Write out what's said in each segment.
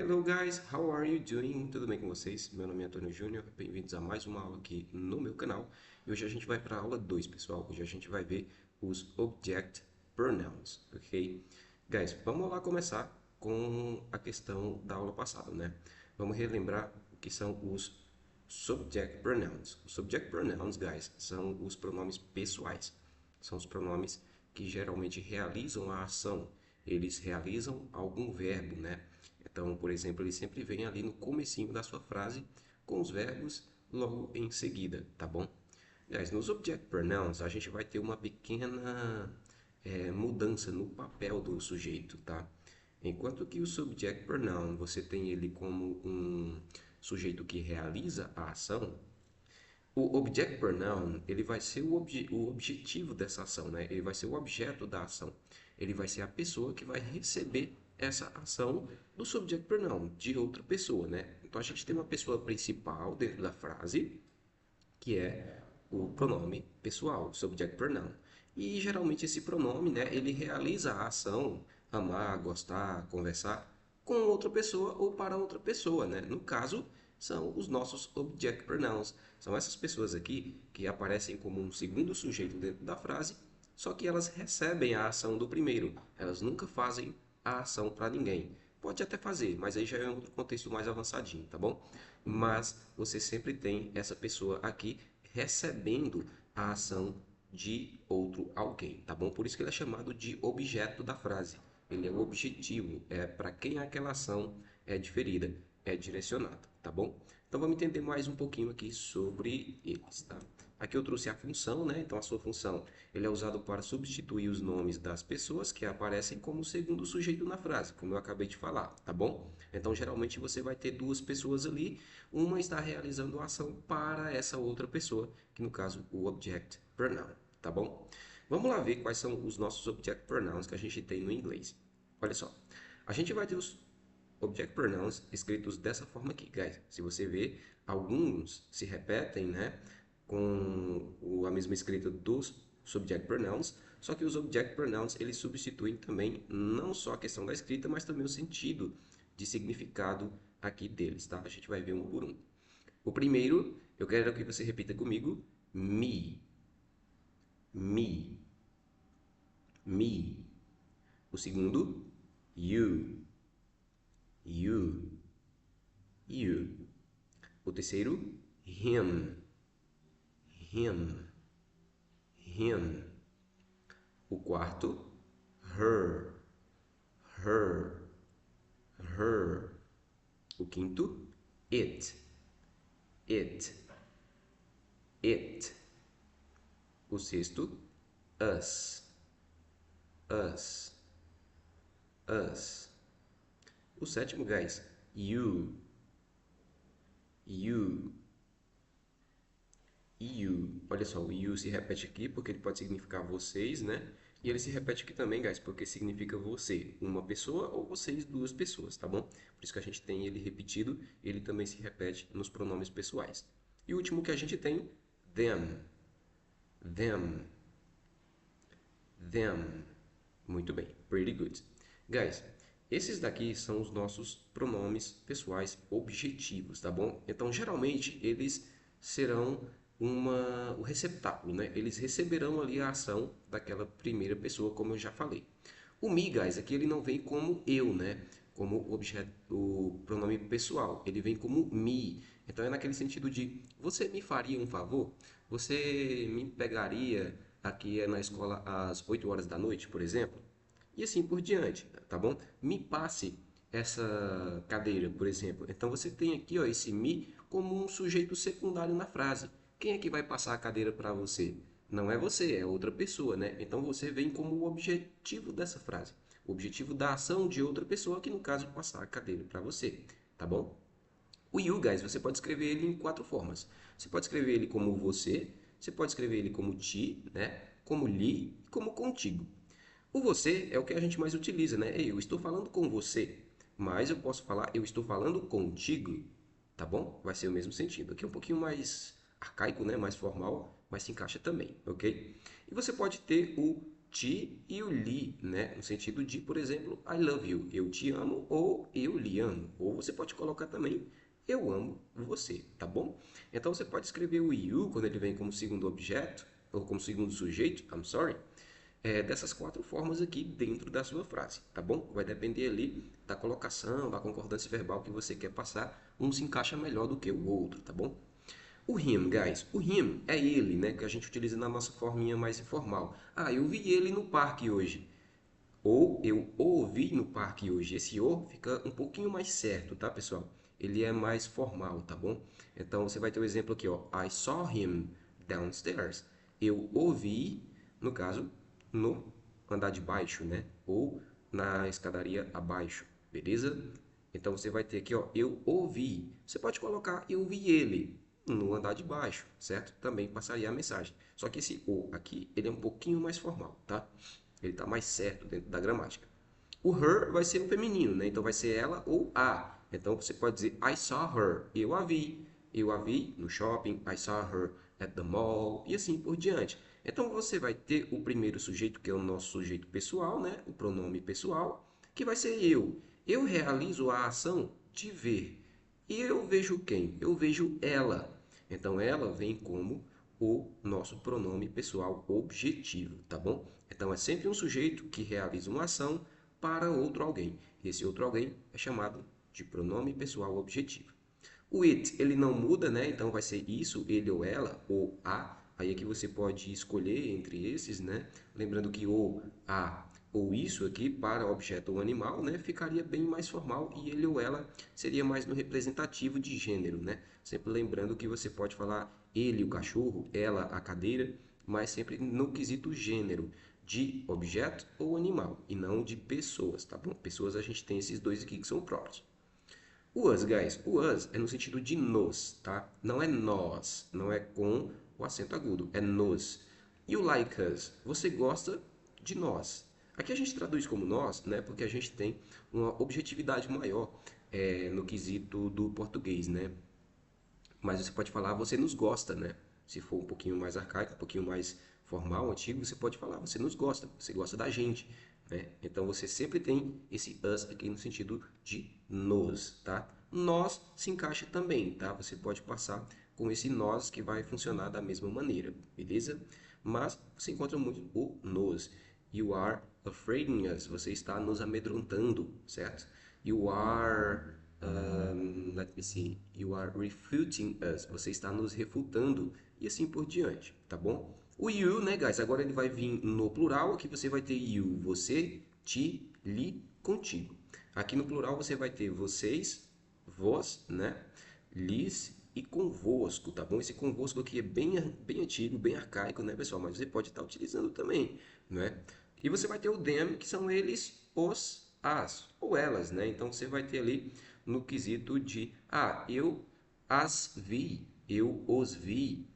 Hello guys, how are you doing? Tudo bem com vocês? Meu nome é Antônio Júnior, bem-vindos a mais uma aula aqui no meu canal. E hoje a gente vai para a aula 2, pessoal. Hoje a gente vai ver os Object Pronouns, ok? Guys, vamos lá começar com a questão da aula passada, né? Vamos relembrar o que são os Subject Pronouns. Os Subject Pronouns, guys, são os pronomes pessoais. São os pronomes que geralmente realizam a ação. Eles realizam algum verbo, né? Então, por exemplo, ele sempre vem ali no comecinho da sua frase com os verbos logo em seguida, tá bom? Aliás, nos object pronouns a gente vai ter uma pequena mudança no papel do sujeito, tá? Enquanto que o subject pronoun você tem ele como um sujeito que realiza a ação, o object pronoun, ele vai ser o objetivo dessa ação, né? Ele vai ser o objeto da ação. Ele vai ser a pessoa que vai receber essa ação do subject pronoun, de outra pessoa, né? Então a gente tem uma pessoa principal dentro da frase, que é o pronome pessoal, subject pronoun. E geralmente esse pronome, né, ele realiza a ação amar, gostar, conversar com outra pessoa ou para outra pessoa, né? No caso, são os nossos object pronouns. São essas pessoas aqui que aparecem como um segundo sujeito dentro da frase, só que elas recebem a ação do primeiro. Elas nunca fazem a ação para ninguém. Pode até fazer, mas aí já é um outro contexto mais avançadinho, tá bom? Mas você sempre tem essa pessoa aqui recebendo a ação de outro alguém, tá bom? Por isso que ele é chamado de objeto da frase. Ele é o objetivo, é para quem aquela ação é diferida, é direcionada, tá bom? Então vamos entender mais um pouquinho aqui sobre eles, tá? Aqui eu trouxe a função, né? Então a sua função, ele é usado para substituir os nomes das pessoas que aparecem como segundo sujeito na frase, como eu acabei de falar, tá bom? Então geralmente você vai ter duas pessoas ali, uma está realizando a ação para essa outra pessoa, que no caso o object pronoun, tá bom? Vamos lá ver quais são os nossos object pronouns que a gente tem no inglês. Olha só, a gente vai ter os object pronouns escritos dessa forma aqui, guys. Se você ver, alguns se repetem, né, com a mesma escrita dos subject pronouns, só que os object pronouns eles substituem também não só a questão da escrita, mas também o sentido de significado aqui deles, tá? A gente vai ver um por um. O primeiro, eu quero que você repita comigo, me, me, me. O segundo, you, you, you. O terceiro, him, him, him. O quarto, her, her, her. O quinto, it, it, it. O sexto, us, us, us. O sétimo, guys, you, you, you. Olha só, o you se repete aqui porque ele pode significar vocês, né? E ele se repete aqui também, guys, porque significa você, uma pessoa ou vocês, duas pessoas, tá bom? Por isso que a gente tem ele repetido, ele também se repete nos pronomes pessoais. E o último que a gente tem, them, them, them. Muito bem, pretty good. Guys, esses daqui são os nossos pronomes pessoais objetivos, tá bom? Então, geralmente, eles serão o receptáculo, né? Eles receberão ali a ação daquela primeira pessoa, como eu já falei. O me, guys, aqui ele não vem como eu, né? Como objeto, o pronome pessoal. Ele vem como me. Então é naquele sentido de você me faria um favor? Você me pegaria aqui na escola às 8 horas da noite, por exemplo? E assim por diante, tá bom? Me passe essa cadeira, por exemplo. Então você tem aqui, ó, esse me como um sujeito secundário na frase. Quem é que vai passar a cadeira para você? Não é você, é outra pessoa, né? Então você vem como o objetivo dessa frase. O objetivo da ação de outra pessoa, que no caso passar a cadeira para você, tá bom? O you, guys, você pode escrever ele em quatro formas. Você pode escrever ele como você pode escrever ele como ti, né? Como lhe e como contigo. O você é o que a gente mais utiliza, né? Ei, eu estou falando com você, mas eu posso falar eu estou falando contigo, tá bom? Vai ser o mesmo sentido. Aqui é um pouquinho mais arcaico, né? Mais formal, mas se encaixa também, ok? E você pode ter o ti e o li, né? No sentido de, por exemplo, I love you, eu te amo ou eu lhe amo. Ou você pode colocar também eu amo você, tá bom? Então você pode escrever o you quando ele vem como segundo objeto ou como segundo sujeito, I'm sorry, dessas quatro formas aqui dentro da sua frase, tá bom? Vai depender ali da colocação, da concordância verbal que você quer passar, um se encaixa melhor do que o outro, tá bom? O him, guys, o him é ele, né, que a gente utiliza na nossa forminha mais informal. Ah, eu vi ele no parque hoje. Ou eu ouvi no parque hoje. Esse o fica um pouquinho mais certo, tá, pessoal? Ele é mais formal, tá bom? Então você vai ter o exemplo aqui, ó. I saw him downstairs. Eu ouvi, no caso, no andar de baixo, né? Ou na escadaria abaixo, beleza? Então você vai ter aqui, ó, eu ouvi. Você pode colocar eu vi ele no andar de baixo, certo? Também passaria a mensagem. Só que esse o aqui, ele é um pouquinho mais formal, tá? Ele está mais certo dentro da gramática. O her vai ser o feminino, né? Então vai ser ela ou a. Então você pode dizer I saw her, eu a vi. Eu a vi no shopping, I saw her at the mall e assim por diante. Então você vai ter o primeiro sujeito, que é o nosso sujeito pessoal, né? O pronome pessoal, que vai ser eu. Eu realizo a ação de ver. E eu vejo quem? Eu vejo ela. Então ela vem como o nosso pronome pessoal objetivo, tá bom? Então é sempre um sujeito que realiza uma ação para outro alguém. Esse outro alguém é chamado de pronome pessoal objetivo. O it, ele não muda, né? Então vai ser isso, ele ou ela, ou a. Aí aqui você pode escolher entre esses, né? Lembrando que o, a ou isso aqui para objeto ou animal, né? Ficaria bem mais formal e ele ou ela seria mais no representativo de gênero, né? Sempre lembrando que você pode falar ele, o cachorro, ela, a cadeira, mas sempre no quesito gênero de objeto ou animal e não de pessoas, tá bom? Pessoas a gente tem esses dois aqui que são próprios. O us, guys, o us é no sentido de nos, tá? Não é nós, não é com o acento agudo, é nos. E o like us, você gosta de nós. Aqui a gente traduz como nós, né? Porque a gente tem uma objetividade maior no quesito do português, né? Mas você pode falar você nos gosta, né? Se for um pouquinho mais arcaico, um pouquinho mais formal, antigo, você pode falar você nos gosta, você gosta da gente, né? Então você sempre tem esse us aqui no sentido de nos, tá? Nós se encaixa também, tá? Você pode passar com esse nós que vai funcionar da mesma maneira, beleza? Mas você encontra muito o nos. You are afraiding us. Você está nos amedrontando, certo? You are let me see. You are refuting us. Você está nos refutando e assim por diante, tá bom? O you, né, guys? Agora ele vai vir no plural. Aqui você vai ter you, você, ti, li, contigo. Aqui no plural você vai ter vocês, vós, né? Lis e convosco, tá bom? Esse convosco aqui é bem antigo, bem arcaico, né, pessoal? Mas você pode estar utilizando também, né? E você vai ter o them, que são eles, os, as ou elas, né? Então você vai ter ali no quesito de eu as vi, eu os vi,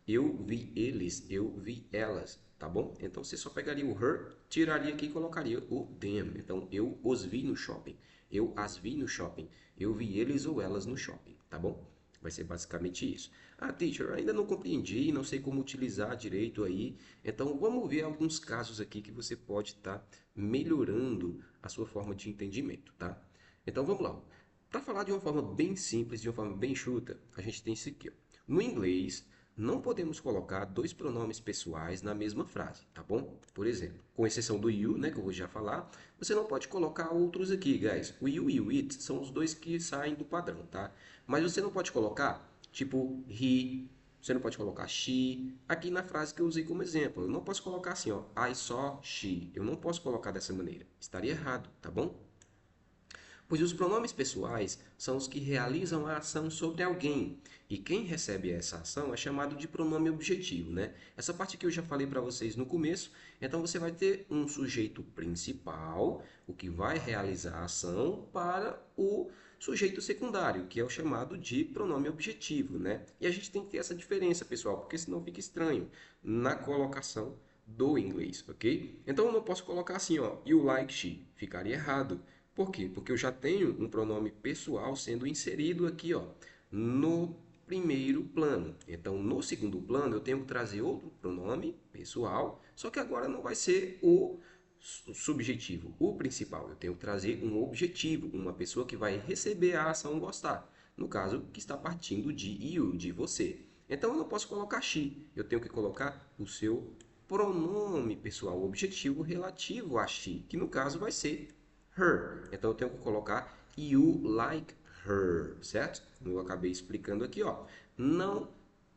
eu vi eles, eu vi elas, tá bom? Então você só pegaria o her, tiraria aqui e colocaria o them. Então eu os vi no shopping, eu as vi no shopping, eu vi eles ou elas no shopping, tá bom? Vai ser basicamente isso. Ah, teacher, ainda não compreendi, não sei como utilizar direito aí. Então vamos ver alguns casos aqui que você pode estar melhorando a sua forma de entendimento, tá? Então vamos lá. Para falar de uma forma bem simples, de uma forma bem chuta, a gente tem isso aqui, ó. No inglês, não podemos colocar dois pronomes pessoais na mesma frase, tá bom? Por exemplo, com exceção do you, né, que eu vou já falar, você não pode colocar outros aqui, guys. O you e o it são os dois que saem do padrão, tá? Mas você não pode colocar, tipo, he, você não pode colocar she, aqui na frase que eu usei como exemplo. Eu não posso colocar assim, ó, I saw she. Eu não posso colocar dessa maneira. Estaria errado, tá bom? Pois os pronomes pessoais são os que realizam a ação sobre alguém, e quem recebe essa ação é chamado de pronome objetivo, né? Essa parte que eu já falei para vocês no começo, então você vai ter um sujeito principal, o que vai realizar a ação, para o sujeito secundário, que é o chamado de pronome objetivo, né? E a gente tem que ter essa diferença, pessoal, porque senão fica estranho na colocação do inglês, ok? Então eu não posso colocar assim, ó, you like she, ficaria errado. Por quê? Porque eu já tenho um pronome pessoal sendo inserido aqui, ó, no primeiro plano. Então, no segundo plano, eu tenho que trazer outro pronome pessoal, só que agora não vai ser o subjetivo, o principal. Eu tenho que trazer um objetivo, uma pessoa que vai receber a ação gostar. No caso, que está partindo de you, de você. Então, eu não posso colocar she, eu tenho que colocar o seu pronome pessoal objetivo relativo a she, que no caso vai ser her. Então, eu tenho que colocar you like her, certo? Como eu acabei explicando aqui, ó. Não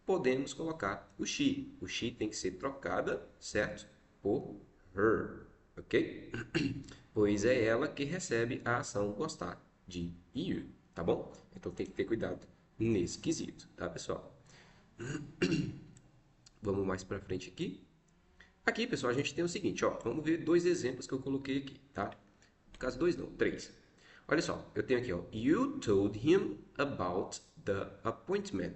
podemos colocar o she. O she tem que ser trocada, certo? Por her, ok? Pois é ela que recebe a ação gostar de you, tá bom? Então tem que ter cuidado nesse quesito, tá, pessoal? Vamos mais para frente aqui. Aqui, pessoal, a gente tem o seguinte, ó. Vamos ver dois exemplos que eu coloquei aqui, tá? No caso, dois não, três. Olha só, eu tenho aqui, ó. You told him about the appointment.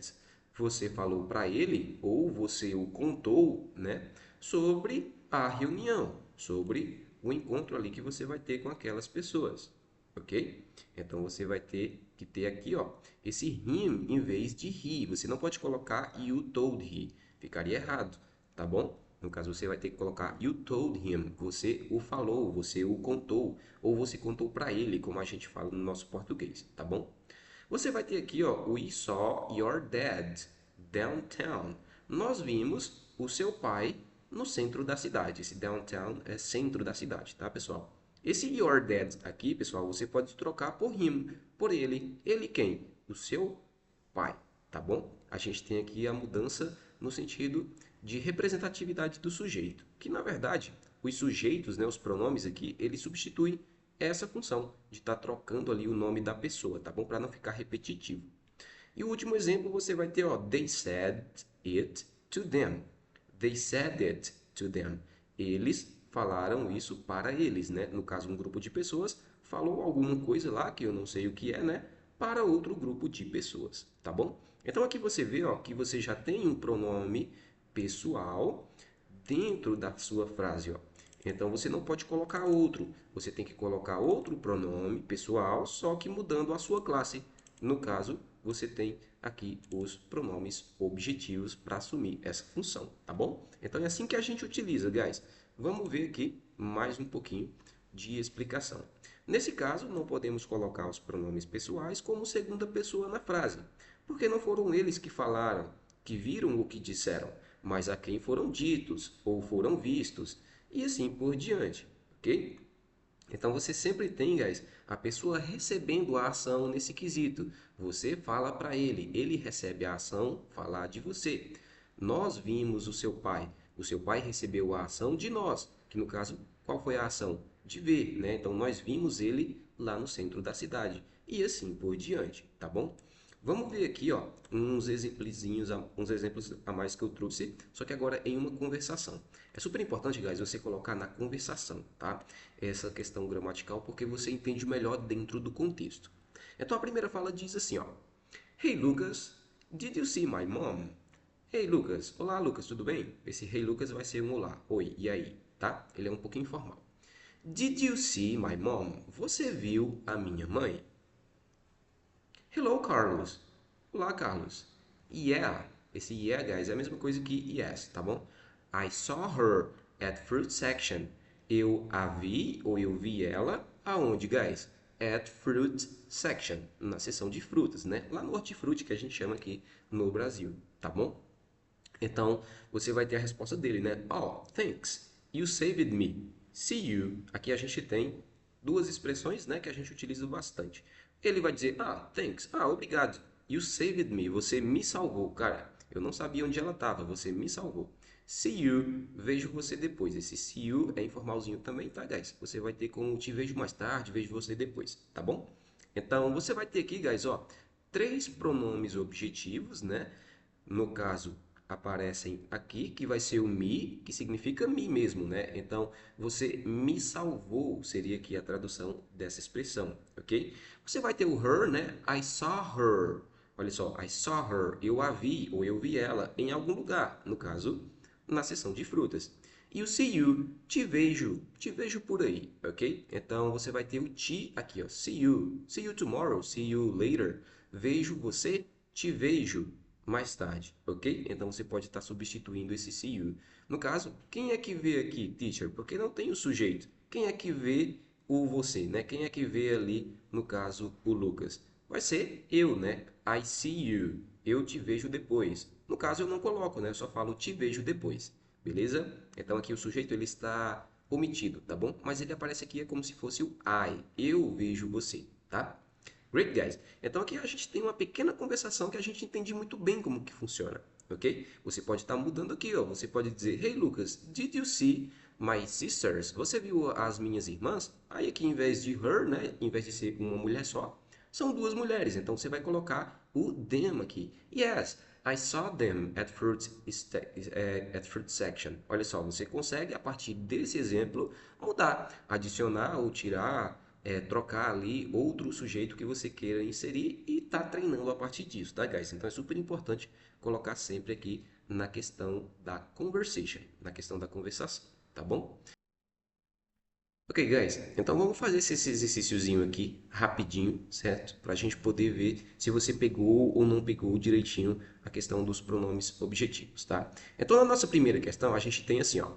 Você falou para ele, ou você o contou, né? Sobre a reunião, sobre o encontro ali que você vai ter com aquelas pessoas, ok? Então, você vai ter que ter aqui, ó, esse him em vez de he. Você não pode colocar you told he. Ficaria errado, tá bom? No caso, você vai ter que colocar you told him. Você o falou, você o contou, ou você contou para ele, como a gente fala no nosso português, tá bom? Você vai ter aqui, ó, we saw your dad downtown. Nós vimos o seu pai no centro da cidade. Esse downtown é centro da cidade, tá, pessoal? Esse your dad aqui, pessoal, você pode trocar por him, por ele. Ele quem? O seu pai, tá bom? A gente tem aqui a mudança no sentido de representatividade do sujeito, que na verdade os sujeitos, né, os pronomes aqui, eles substituem essa função de estar trocando ali o nome da pessoa, tá bom? Para não ficar repetitivo. E o último exemplo você vai ter, ó, they said it to them. They said it to them. Eles falaram isso para eles, né? No caso, um grupo de pessoas falou alguma coisa lá que eu não sei o que é, né? Para outro grupo de pessoas, tá bom? Então aqui você vê, ó, que você já tem um pronome pessoal dentro da sua frase, ó. Então você não pode colocar outro, você tem que colocar outro pronome pessoal, só que mudando a sua classe. No caso, você tem aqui os pronomes objetivos para assumir essa função, tá bom? Então é assim que a gente utiliza, guys. Vamos ver aqui mais um pouquinho de explicação. Nesse caso, não podemos colocar os pronomes pessoais como segunda pessoa na frase, porque não foram eles que falaram, que viram o que disseram, mas a quem foram ditos ou foram vistos, e assim por diante, ok? Então você sempre tem, guys, a pessoa recebendo a ação nesse quesito. Você fala para ele recebe a ação, falar de você. Nós vimos o seu pai recebeu a ação de nós, que no caso, qual foi a ação? De ver, né? Então nós vimos ele lá no centro da cidade e assim por diante, tá bom? Vamos ver aqui, ó, uns exemplos a mais que eu trouxe, só que agora em uma conversação. É super importante, guys, você colocar na conversação, tá? Essa questão gramatical, porque você entende melhor dentro do contexto. Então a primeira fala diz assim, ó: Hey Lucas, did you see my mom? Hey Lucas, olá Lucas, tudo bem? Esse Hey Lucas vai ser um olá, oi, e aí, tá? Ele é um pouquinho informal. Did you see my mom? Você viu a minha mãe? Hello, Carlos. Olá, Carlos. Yeah. Esse yeah, guys, é a mesma coisa que yes, tá bom? I saw her at fruit section. Eu a vi, ou eu vi ela, aonde, guys? At fruit section, na seção de frutas, né? Lá no hortifruti que a gente chama aqui no Brasil, tá bom? Então, você vai ter a resposta dele, né? Oh, thanks. You saved me. See you. Aqui a gente tem duas expressões, né, que a gente utiliza bastante. Ele vai dizer, ah, thanks. Ah, obrigado. You saved me. Você me salvou. Cara, eu não sabia onde ela estava. Você me salvou. See you. Vejo você depois. Esse see you é informalzinho também, tá, guys? Você vai ter como te vejo mais tarde, vejo você depois, tá bom? Então, você vai ter aqui, guys, ó, três pronomes objetivos, né? No caso, aparecem aqui, que vai ser o me, que significa me mesmo, né? Então, você me salvou, seria aqui a tradução dessa expressão, ok? Você vai ter o her, né? I saw her. Olha só, I saw her, eu a vi, ou eu vi ela em algum lugar, no caso, na seção de frutas. E o see you, te vejo por aí, ok? Então, você vai ter o te aqui, ó, see you tomorrow, see you later, vejo você, te vejo mais tarde, ok? Então você pode estar substituindo esse see you. No caso, quem é que vê aqui, teacher? Porque não tem o sujeito. Quem é que vê o você, né? Quem é que vê ali, no caso, o Lucas? Vai ser eu, né? I see you. Eu te vejo depois. No caso, eu não coloco, né? Eu só falo te vejo depois. Beleza? Então aqui o sujeito ele está omitido, tá bom? Mas ele aparece aqui é como se fosse o I. Eu vejo você, tá? Great, guys. Então aqui a gente tem uma pequena conversação que a gente entende muito bem como que funciona, ok? Você pode estar mudando aqui, ó. Você pode dizer, Hey Lucas, did you see my sisters? Você viu as minhas irmãs? Aí aqui em vez de her, né? Em vez de ser uma mulher só, são duas mulheres. Então você vai colocar o them aqui. Yes, I saw them at fruit section. Olha só, você consegue a partir desse exemplo mudar, adicionar ou tirar trocar ali outro sujeito que você queira inserir e tá treinando a partir disso, tá, guys? Então é super importante colocar sempre aqui na questão da conversation, na questão da conversação, tá bom? Ok, guys, então vamos fazer esse exercíciozinho aqui rapidinho, certo? Para a gente poder ver se você pegou ou não pegou direitinho a questão dos pronomes objetivos, tá? Então, na nossa primeira questão, a gente tem assim, ó,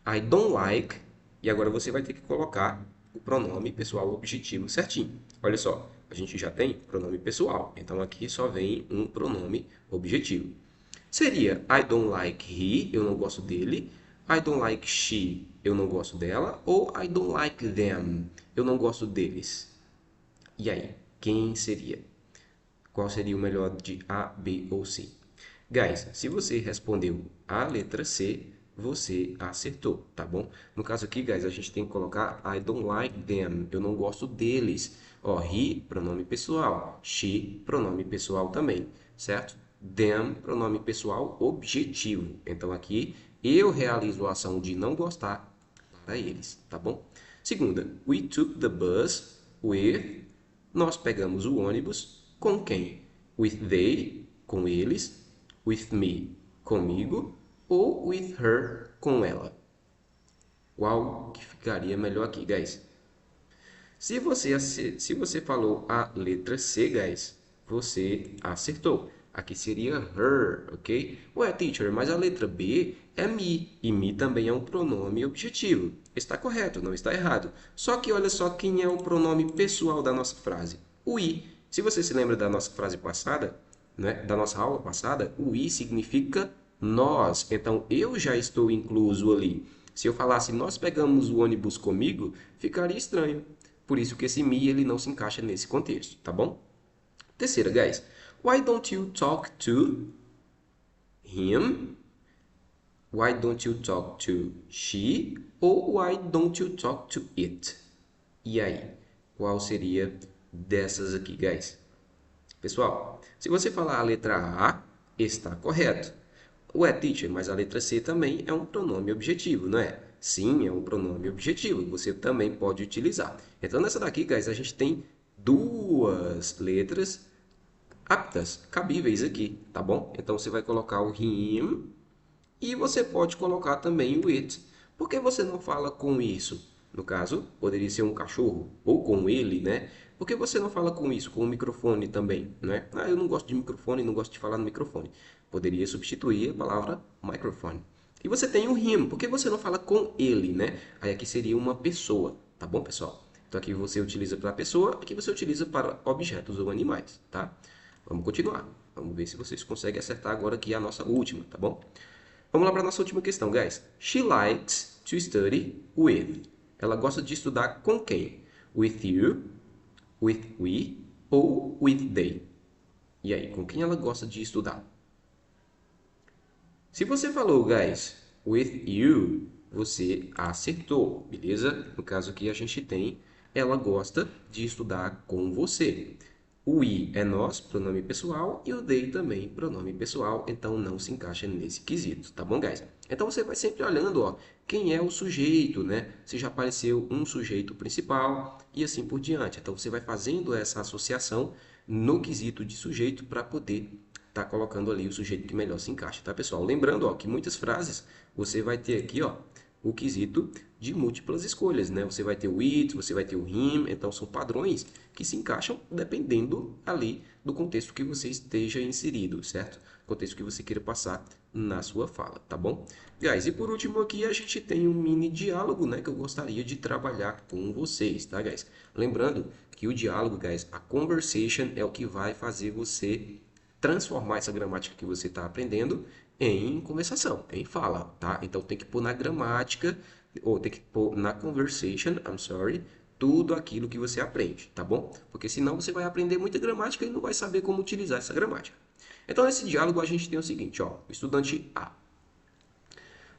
I don't like, e agora você vai ter que colocar o pronome pessoal objetivo certinho. Olha só, a gente já tem pronome pessoal, então aqui só vem um pronome objetivo. Seria I don't like he, eu não gosto dele. I don't like she, eu não gosto dela. Ou I don't like them, eu não gosto deles. E aí, quem seria? Qual seria o melhor de A, B ou C? Guys, se você respondeu a letra C, você acertou, tá bom? No caso aqui, guys, a gente tem que colocar I don't like them. Eu não gosto deles. Ó, he, pronome pessoal. She, pronome pessoal também, certo? Them, pronome pessoal objetivo. Então aqui eu realizo a ação de não gostar para eles, tá bom? Segunda, we took the bus with. Nós pegamos o ônibus com quem? With they, com eles. With me, comigo. Ou with her, com ela. Qual que ficaria melhor aqui, guys? Se você falou a letra C, guys, você acertou. Aqui seria her, ok? Ué, teacher, mas a letra B é me, e me também é um pronome objetivo. Está correto, não está errado. Só que olha só quem é o pronome pessoal da nossa frase. O I. Se você se lembra da nossa frase passada, né, da nossa aula passada, o I significa nós. Então, eu já estou incluso ali. Se eu falasse nós pegamos o ônibus comigo, ficaria estranho. Por isso que esse me ele não se encaixa nesse contexto, tá bom? Terceira, guys. Why don't you talk to him? Why don't you talk to she? Ou why don't you talk to it? E aí? Qual seria dessas aqui, guys? Pessoal, se você falar a letra A, está correto. Ué, teacher, mas a letra C também é um pronome objetivo, não é? Sim, é um pronome objetivo. Você também pode utilizar. Então, nessa daqui, guys, a gente tem duas letras aptas, cabíveis aqui, tá bom? Então, você vai colocar o him e você pode colocar também o it. Por que você não fala com isso? No caso, poderia ser um cachorro ou com ele, né? Por que você não fala com isso, com o microfone também, né? Ah, eu não gosto de microfone, não gosto de falar no microfone. Poderia substituir a palavra microphone. E você tem o him, por que você não fala com ele, né? Aí aqui seria uma pessoa, tá bom, pessoal? Então aqui você utiliza para pessoa, aqui você utiliza para objetos ou animais, tá? Vamos continuar. Vamos ver se vocês conseguem acertar agora aqui a nossa última, tá bom? Vamos lá para a nossa última questão, guys. She likes to study with. Ela gosta de estudar com quem? With you, with we ou with they? E aí, com quem ela gosta de estudar? Se você falou, guys, with you, você acertou, beleza? No caso aqui a gente tem ela gosta de estudar com você. O we é nós, pronome pessoal, e o they também, pronome pessoal, então não se encaixa nesse quesito, tá bom, guys? Então você vai sempre olhando, ó, quem é o sujeito, né? Se já apareceu um sujeito principal e assim por diante. Então você vai fazendo essa associação no quesito de sujeito para poder estar colocando ali o sujeito que melhor se encaixa, tá, pessoal? Lembrando, ó, que muitas frases você vai ter aqui, ó, o quesito de múltiplas escolhas, né? Você vai ter o it, você vai ter o him, então são padrões que se encaixam dependendo ali do contexto que você esteja inserido, certo? Contexto que você queira passar na sua fala, tá bom? Guys, e por último aqui a gente tem um mini diálogo, né, que eu gostaria de trabalhar com vocês, tá, guys? Lembrando que o diálogo, guys, a conversation é o que vai fazer você transformar essa gramática que você está aprendendo em conversação, em fala, tá? Então tem que pôr na gramática, ou tem que pôr na conversation, I'm sorry, tudo aquilo que você aprende, tá bom? Porque senão você vai aprender muita gramática e não vai saber como utilizar essa gramática. Então nesse diálogo a gente tem o seguinte, ó, o estudante A.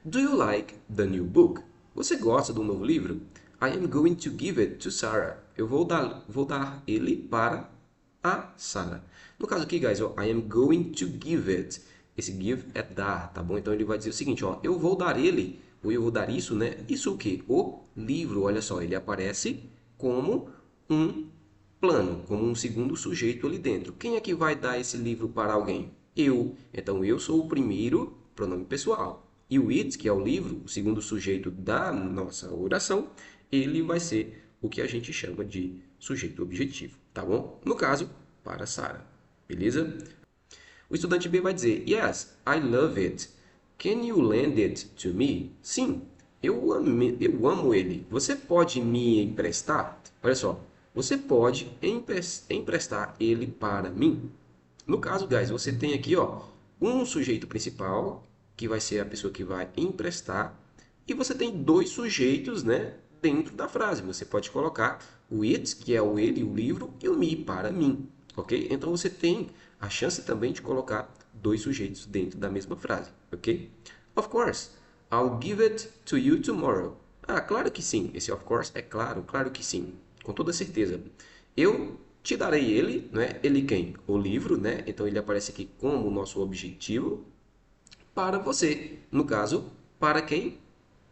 Do you like the new book? Você gosta do novo livro? I am going to give it to Sarah. Eu vou dar ele para a Sarah. No caso aqui, guys, ó, I am going to give it. Esse give é dar, tá bom? Então ele vai dizer o seguinte, ó, eu vou dar ele, ou eu vou dar isso, né? Isso o quê? O livro, olha só, ele aparece como um plano, como um segundo sujeito ali dentro. Quem é que vai dar esse livro para alguém? Eu. Então eu sou o primeiro pronome pessoal. E o it, que é o livro, o segundo sujeito da nossa oração, ele vai ser o que a gente chama de sujeito objetivo, tá bom? No caso, para Sarah, beleza? O estudante B vai dizer, Yes, I love it. Can you lend it to me? Sim, eu amo ele. Você pode me emprestar? Olha só, você pode emprestar ele para mim? No caso, guys, você tem aqui, ó, um sujeito principal, que vai ser a pessoa que vai emprestar, e você tem dois sujeitos, né, dentro da frase. Você pode colocar o it, que é o ele, o livro, e o me, para mim, ok? Então você tem a chance também de colocar dois sujeitos dentro da mesma frase, ok? Of course, I'll give it to you tomorrow. Ah, claro que sim. Esse of course é claro, claro que sim. Com toda certeza. Eu te darei ele, né? Ele quem? O livro, né? Então ele aparece aqui como o nosso objetivo para você. No caso, para quem?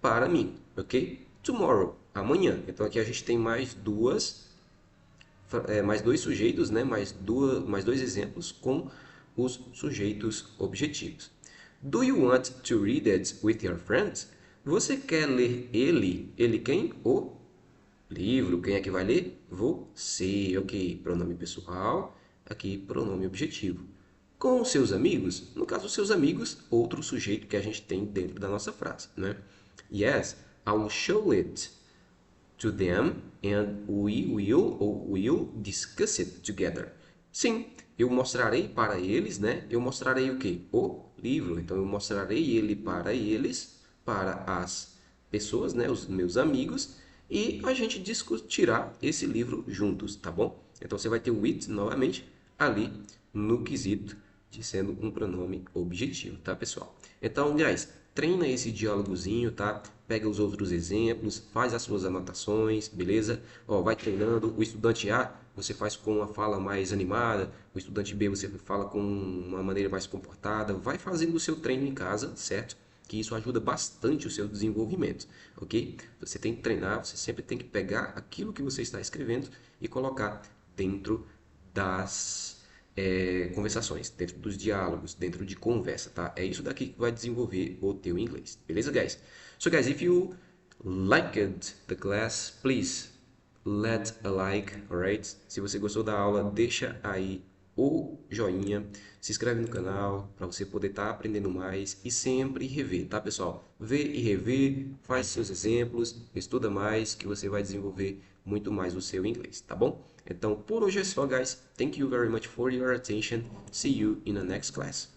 Para mim, ok? Tomorrow, amanhã. Então aqui a gente tem mais mais dois sujeitos, né? Mais dois exemplos com os sujeitos objetivos. Do you want to read it with your friends? Você quer ler ele? Ele quem? O livro. Quem é que vai ler? Você. Ok. Pronome pessoal. Aqui, pronome objetivo. Com os seus amigos? No caso, os seus amigos, outro sujeito que a gente tem dentro da nossa frase, né? Yes, I will show it to them and we'll discuss it together. Sim, eu mostrarei para eles, né? Eu mostrarei o quê? O livro. Então, eu mostrarei ele para eles, para as pessoas, né? Os meus amigos, e a gente discutirá esse livro juntos, tá bom? Então, você vai ter o it novamente ali no quesito de sendo um pronome objetivo, tá, pessoal? Então, guys, treina esse diálogozinho, tá? Pega os outros exemplos, faz as suas anotações, beleza? Ó, vai treinando. O estudante A, você faz com uma fala mais animada. O estudante B, você fala com uma maneira mais comportada. Vai fazendo o seu treino em casa, certo? Que isso ajuda bastante o seu desenvolvimento, ok? Você tem que treinar, você sempre tem que pegar aquilo que você está escrevendo e colocar dentro das conversações, dentro dos diálogos, dentro de conversa, tá? É isso daqui que vai desenvolver o teu inglês, beleza, guys? So, guys, if you liked the class, please let a like, alright? Se você gostou da aula, deixa aí o joinha, se inscreve no canal para você poder estar aprendendo mais e sempre rever, tá, pessoal? Vê e rever, faz seus exemplos, estuda mais que você vai desenvolver muito mais o seu inglês, tá bom? Então, por hoje é só, guys. Thank you very much for your attention. See you in the next class.